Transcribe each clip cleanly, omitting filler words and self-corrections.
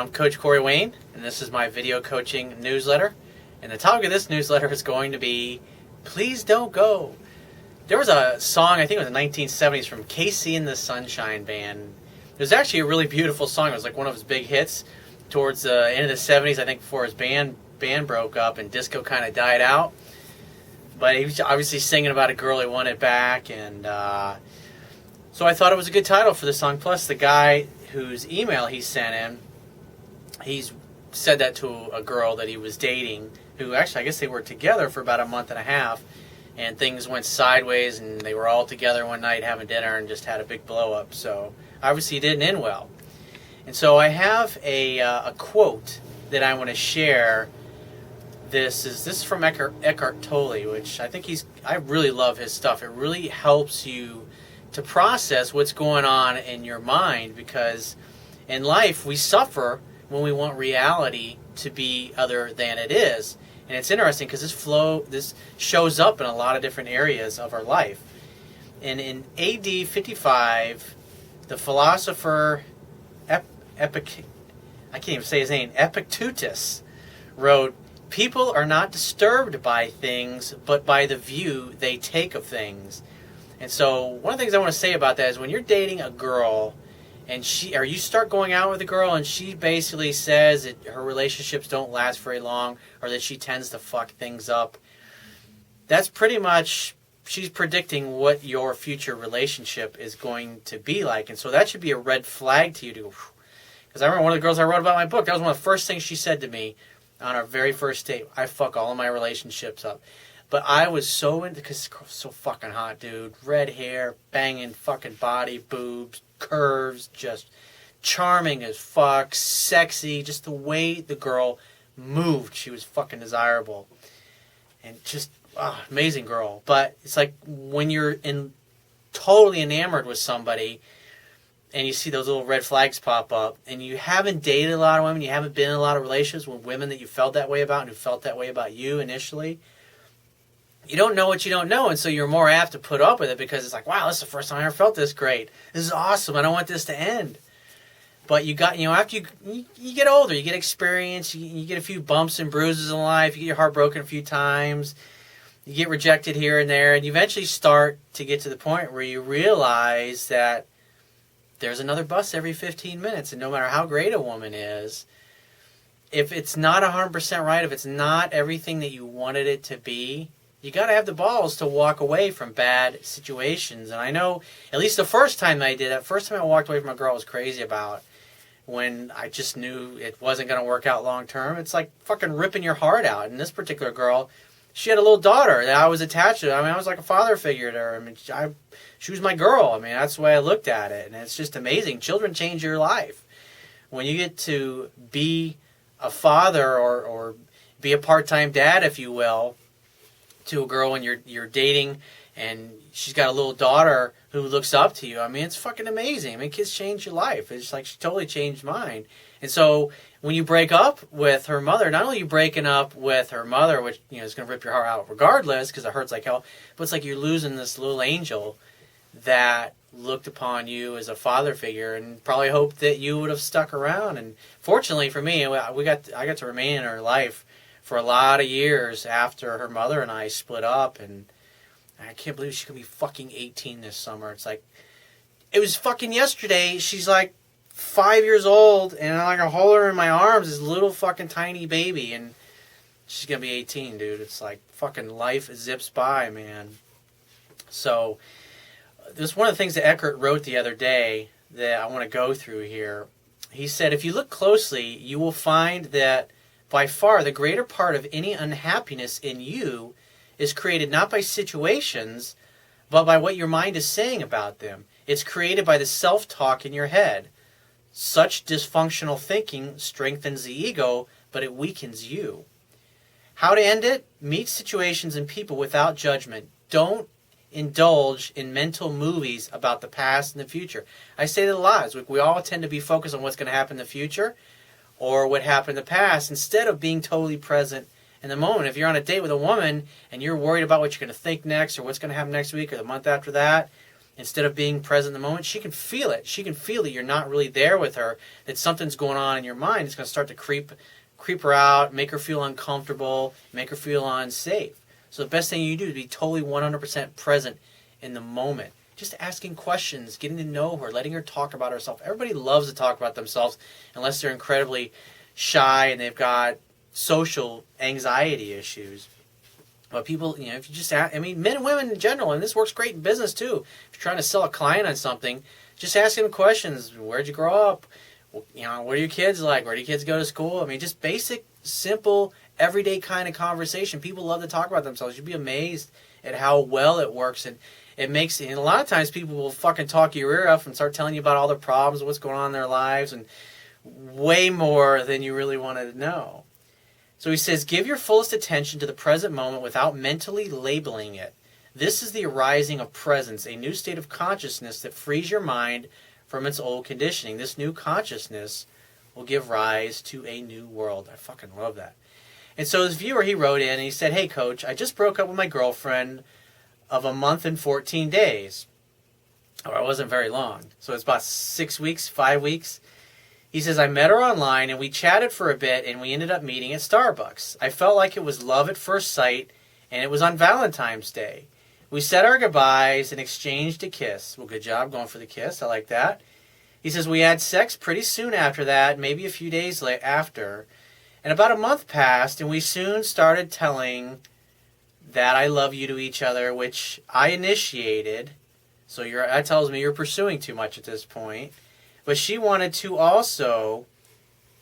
I'm Coach Corey Wayne, and this is my video coaching newsletter. And the topic of this newsletter is going to be, Please Don't Go. There was a song, I think it was the 1970s, from Casey and the Sunshine Band. It was actually a really beautiful song. It was like one of his big hits towards the end of the 70s, I think, before his band broke up and disco kind of died out. But he was obviously singing about a girl he wanted back, and so I thought it was a good title for the song. Plus, the guy whose email he sent in, he's said that to a girl that he was dating, who actually, I guess they were together for about a month and a half, and things went sideways, and they were all together one night having dinner and just had a big blow-up. So obviously it didn't end well. And so I have a quote that I want to share. This is from Eckhart Tolle, which I really love his stuff. It really helps you to process what's going on in your mind, because in life we suffer when we want reality to be other than it is. And it's interesting because this shows up in a lot of different areas of our life. And in AD 55, the philosopher I can't even say his name, Epictetus, wrote, "People are not disturbed by things, but by the view they take of things." And so one of the things I want to say about that is when you're dating a girl and you start going out with a girl and she basically says that her relationships don't last very long, or that she tends to fuck things up, that's pretty much, she's predicting what your future relationship is going to be like. And so that should be a red flag to you to go, because I remember one of the girls I wrote about in my book, that was one of the first things she said to me on our very first date. I fuck all of my relationships up. But I was so into, because this girl's so fucking hot, dude. Red hair, banging fucking body, boobs, curves, just charming as fuck, sexy. Just the way the girl moved, she was fucking desirable. And just, amazing girl. But it's like when you're totally enamored with somebody and you see those little red flags pop up, and you haven't dated a lot of women, you haven't been in a lot of relationships with women that you felt that way about and who felt that way about you initially, you don't know what you don't know, and so you're more apt to put up with it because it's like, wow, this is the first time I ever felt this great. This is awesome. I don't want this to end. But after you get older, you get experience, you get a few bumps and bruises in life, you get your heart broken a few times, you get rejected here and there, and you eventually start to get to the point where you realize that there's another bus every 15 minutes, and no matter how great a woman is, if it's not 100% right, if it's not everything that you wanted it to be, you got to have the balls to walk away from bad situations. And I know, at least the first time I did that, first time I walked away from a girl I was crazy about, when I just knew it wasn't going to work out long term. It's like fucking ripping your heart out. And this particular girl, she had a little daughter that I was attached to. I mean, I was like a father figure to her. I mean, she was my girl. I mean, that's the way I looked at it. And it's just amazing. Children change your life. When you get to be a father or be a part-time dad, if you will, to a girl and you're dating, and she's got a little daughter who looks up to you, I mean, it's fucking amazing. I mean, kids change your life. It's like she totally changed mine. And so when you break up with her mother, not only are you breaking up with her mother, which is going to rip your heart out regardless because it hurts like hell, but it's like you're losing this little angel that looked upon you as a father figure and probably hoped that you would have stuck around. And fortunately for me, I got to remain in her life for a lot of years after her mother and I split up. And I can't believe she's going to be fucking 18 this summer. It's like, it was fucking yesterday. She's like 5 years old, and I can hold her in my arms, this little fucking tiny baby, and she's going to be 18, dude. It's like fucking life zips by, man. So this is one of the things that Eckhart wrote the other day that I want to go through here. He said, if you look closely, you will find that by far the greater part of any unhappiness in you is created not by situations, but by what your mind is saying about them. It's created by the self-talk in your head. Such dysfunctional thinking strengthens the ego, but it weakens you. How to end it? Meet situations and people without judgment. Don't indulge in mental movies about the past and the future. I say that a lot. We all tend to be focused on what's going to happen in the future or what happened in the past instead of being totally present in the moment. If you're on a date with a woman and you're worried about what you're going to think next or what's going to happen next week or the month after that, instead of being present in the moment, she can feel it. She can feel that you're not really there with her, that something's going on in your mind. It's going to start to creep her out, make her feel uncomfortable, make her feel unsafe. So the best thing you do is be totally 100% present in the moment. Just asking questions, getting to know her, letting her talk about herself. Everybody loves to talk about themselves unless they're incredibly shy and they've got social anxiety issues. But people, if you just ask, men and women in general, and this works great in business too. If you're trying to sell a client on something, just ask them questions. Where'd you grow up? What are your kids like? Where do your kids go to school? Just basic, simple, everyday kind of conversation. People love to talk about themselves. You'd be amazed at how well it works. And and a lot of times people will fucking talk your ear off and start telling you about all their problems, what's going on in their lives, and way more than you really wanted to know. So he says, give your fullest attention to the present moment without mentally labeling it. This is the arising of presence, a new state of consciousness that frees your mind from its old conditioning. This new consciousness will give rise to a new world. I fucking love that. And so this viewer, he wrote in and he said, hey, Coach, I just broke up with my girlfriend of a month and 14 days. Or it wasn't very long. So it's about 6 weeks, 5 weeks. He says, I met her online and we chatted for a bit and we ended up meeting at Starbucks. I felt like it was love at first sight and it was on Valentine's Day. We said our goodbyes and exchanged a kiss. Well, good job going for the kiss. I like that. He says, we had sex pretty soon after that, maybe a few days after. And about a month passed and we soon started telling that I love you to each other, which I initiated. So that tells me you're pursuing too much at this point. But she wanted to also,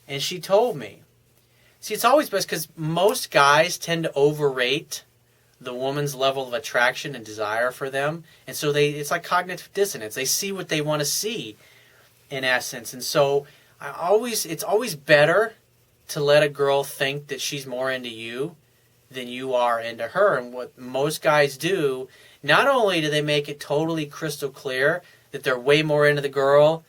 and she told me. See, it's always best because most guys tend to overrate the woman's level of attraction and desire for them. And so it's like cognitive dissonance. They see what they want to see, in essence. And so it's always better to let a girl think that she's more into you than you are into her. And what most guys do, not only do they make it totally crystal clear that they're way more into the girl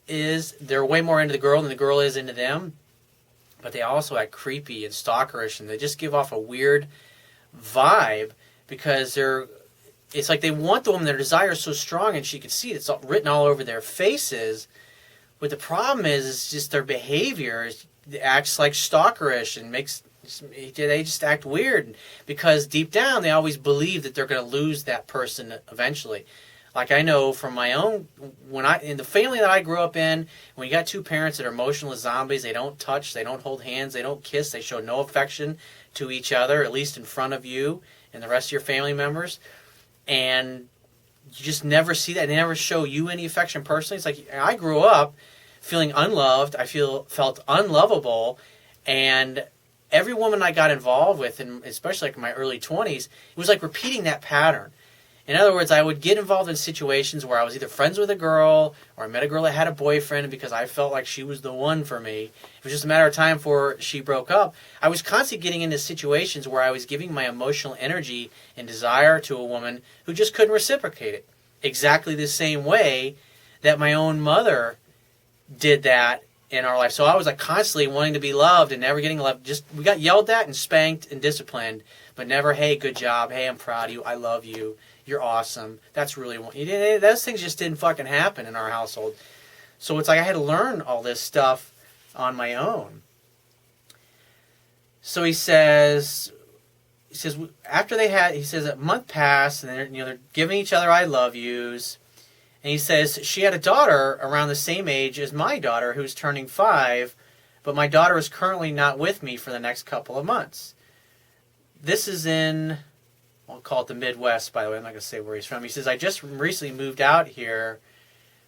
than the girl is into them, but they also act creepy and stalkerish, and they just give off a weird vibe because it's like they want the woman, their desire is so strong, and she can see it. It's written all over their faces. But the problem is just their behavior acts like stalkerish and they just act weird because deep down they always believe that they're going to lose that person eventually. Like I know from my own, in the family that I grew up in, when you got two parents that are emotionless zombies, they don't touch, they don't hold hands, they don't kiss, they show no affection to each other, at least in front of you and the rest of your family members. And you just never see that. They never show you any affection personally. It's like I grew up feeling unloved. I felt unlovable. And every woman I got involved with, and especially like in my early 20s, it was like repeating that pattern. In other words, I would get involved in situations where I was either friends with a girl or I met a girl that had a boyfriend, and because I felt like she was the one for me, it was just a matter of time before she broke up. I was constantly getting into situations where I was giving my emotional energy and desire to a woman who just couldn't reciprocate it. Exactly the same way that my own mother did that in our life. So I was like constantly wanting to be loved and never getting loved. We got yelled at and spanked and disciplined, but never, hey, good job, hey, I'm proud of you, I love you. You're awesome. That's really what you did. Those things just didn't fucking happen in our household. So it's like I had to learn all this stuff on my own. So he says after a month passed and they're giving each other I love yous. And he says she had a daughter around the same age as my daughter who's turning 5, but my daughter is currently not with me for the next couple of months. This is in, I'll call it the Midwest, by the way. I'm not going to say where he's from. He says, I just recently moved out here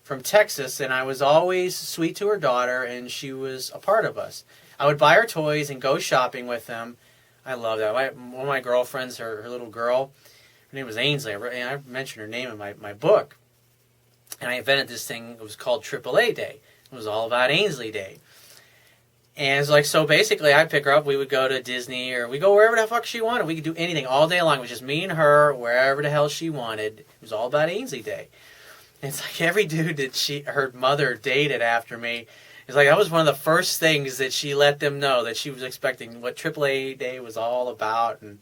from Texas, and I was always sweet to her daughter, and she was a part of us. I would buy her toys and go shopping with them. I love that. One of my girlfriends, her little girl, her name was Ainsley. I mentioned her name in my book. And I invented this thing. It was called AAA Day. It was all about Ainsley Day. And it's like, so basically I'd pick her up, we would go to Disney, or we go wherever the fuck she wanted. We could do anything all day long. It was just me and her, wherever the hell she wanted. It was all about Ainsley Day. And it's like every dude that her mother dated after me, it's like that was one of the first things that she let them know that she was expecting, what AAA Day was all about. And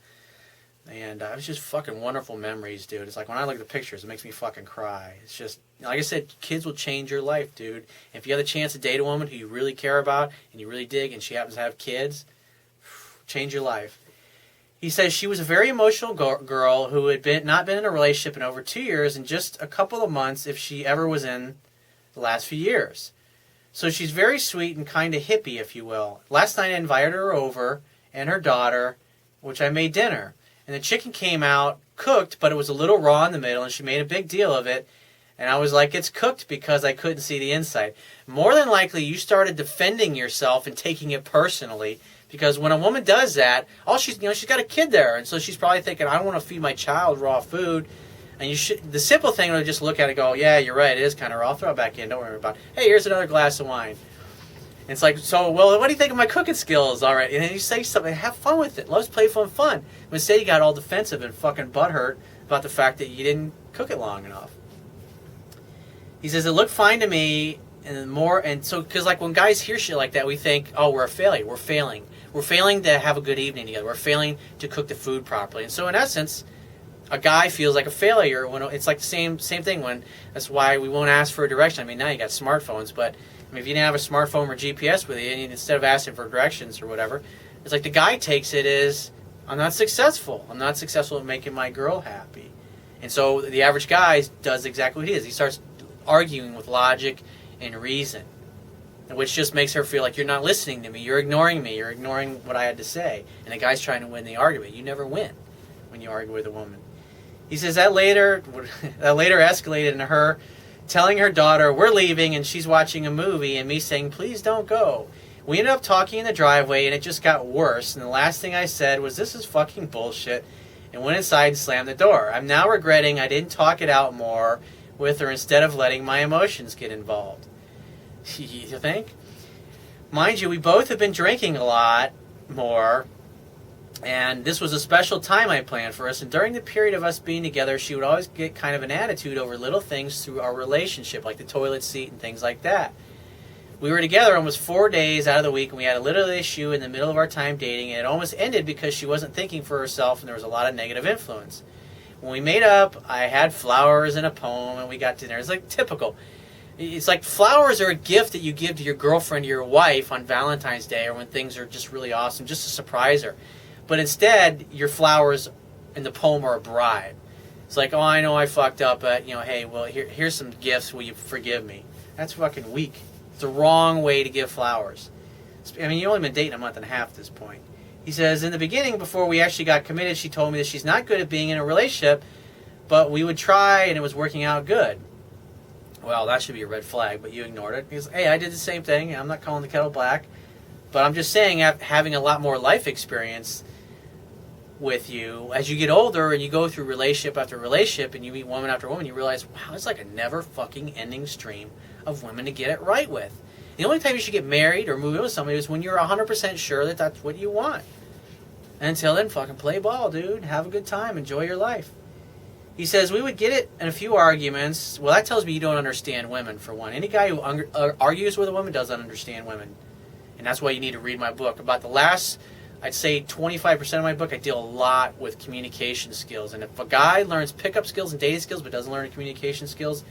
And it was just fucking wonderful memories, dude. It's like when I look at the pictures, it makes me fucking cry. It's just, like I said, kids will change your life, dude. If you have the chance to date a woman who you really care about and you really dig and she happens to have kids, change your life. He says she was a very emotional girl who had not been in a relationship in over 2 years and just a couple of months if she ever was in the last few years. So she's very sweet and kind of hippie, if you will. Last night I invited her over and her daughter, which I made dinner. And the chicken came out cooked, but it was a little raw in the middle, and she made a big deal of it. And I was like, it's cooked because I couldn't see the inside. More than likely, you started defending yourself and taking it personally. Because when a woman does that, she's got a kid there. And so she's probably thinking, I don't want to feed my child raw food. And the simple thing would just look at it and go, yeah, you're right, it is kind of raw. I'll throw it back in. Don't worry about it. Hey, here's another glass of wine. And it's like, so, well, what do you think of my cooking skills? All right. And then you say something, have fun with it. Love's playful and fun. But instead, you got all defensive and fucking butthurt about the fact that you didn't cook it long enough. He says, it looked fine to me. And so, because like when guys hear shit like that, we think, oh, we're a failure. We're failing. We're failing to have a good evening together. We're failing to cook the food properly. And so, in essence, a guy feels like a failure when it's like the same thing. That's why we won't ask for a direction. I mean, now you got smartphones, but if you didn't have a smartphone or GPS with you, and instead of asking for directions or whatever, it's like the guy takes it as, I'm not successful. I'm not successful at making my girl happy. And so the average guy does exactly what he is. He starts arguing with logic and reason, which just makes her feel like you're not listening to me. You're ignoring me. You're ignoring what I had to say. And the guy's trying to win the argument. You never win when you argue with a woman. He says that later escalated into her telling her daughter, we're leaving, and she's watching a movie, and me saying, please don't go. We ended up talking in the driveway, and it just got worse, and the last thing I said was, this is fucking bullshit, and went inside and slammed the door. I'm now regretting I didn't talk it out more with her instead of letting my emotions get involved. You think? Mind you, we both have been drinking a lot more, and this was a special time I planned for us, and during the period of us being together, she would always get kind of an attitude over little things through our relationship, like the toilet seat and things like that. We were together almost 4 days out of the week, and we had a little issue in the middle of our time dating, and it almost ended because she wasn't thinking for herself, and there was a lot of negative influence. When we made up, I had flowers and a poem, and we got dinner. It's like typical. It's like flowers are a gift that you give to your girlfriend or your wife on Valentine's Day or when things are just really awesome, just to surprise her. But instead, your flowers in the poem are a bribe. It's like, oh, I know I fucked up, but, hey, well, here's some gifts. Will you forgive me? That's fucking weak. It's the wrong way to give flowers. I mean, you've only been dating a month and a half at this point. He says, in the beginning, before we actually got committed, she told me that she's not good at being in a relationship, but we would try, and it was working out good. Well, that should be a red flag, but you ignored it. Because, hey, I did the same thing. I'm not calling the kettle black. But I'm just saying, having a lot more life experience with you, as you get older and you go through relationship after relationship and you meet woman after woman, you realize, wow, it's like a never fucking ending stream of women to get it right with. The only time you should get married or move in with somebody is when you're 100% sure that that's what you want. And until then, fucking play ball, dude. Have a good time. Enjoy your life. He says, we would get it in a few arguments. Well, that tells me you don't understand women, for one. Any guy who argues with a woman doesn't understand women. And that's why you need to read my book. About the last, I'd say 25% of my book, I deal a lot with communication skills. And if a guy learns pickup skills and dating skills but doesn't learn communication skills,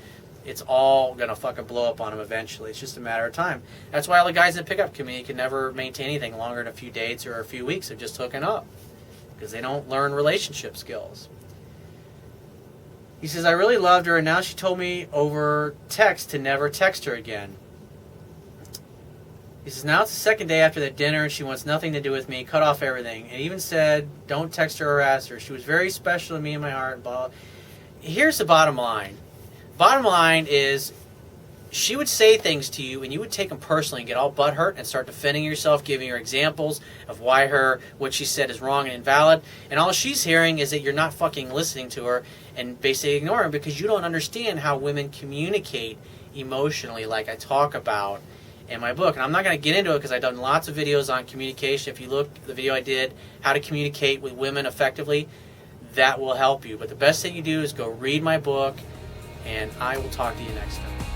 it's all going to fucking blow up on him eventually. It's just a matter of time. That's why all the guys in the pickup community can never maintain anything longer than a few dates or a few weeks of just hooking up. Because they don't learn relationship skills. He says, I really loved her, and now she told me over text to never text her again. He says, now it's the second day after that dinner, and she wants nothing to do with me, cut off everything, and even said, don't text her or harass her. She was very special to me in my heart. Blah. Here's the bottom line. Bottom line is, she would say things to you, and you would take them personally and get all butthurt and start defending yourself, giving her examples of why what she said is wrong and invalid. And all she's hearing is that you're not fucking listening to her and basically ignoring her because you don't understand how women communicate emotionally, like I talk about in my book. And I'm not going to get into it because I've done lots of videos on communication. If you look at the video I did, how to communicate with women effectively, that will help you. But the best thing you do is go read my book, and I will talk to you next time.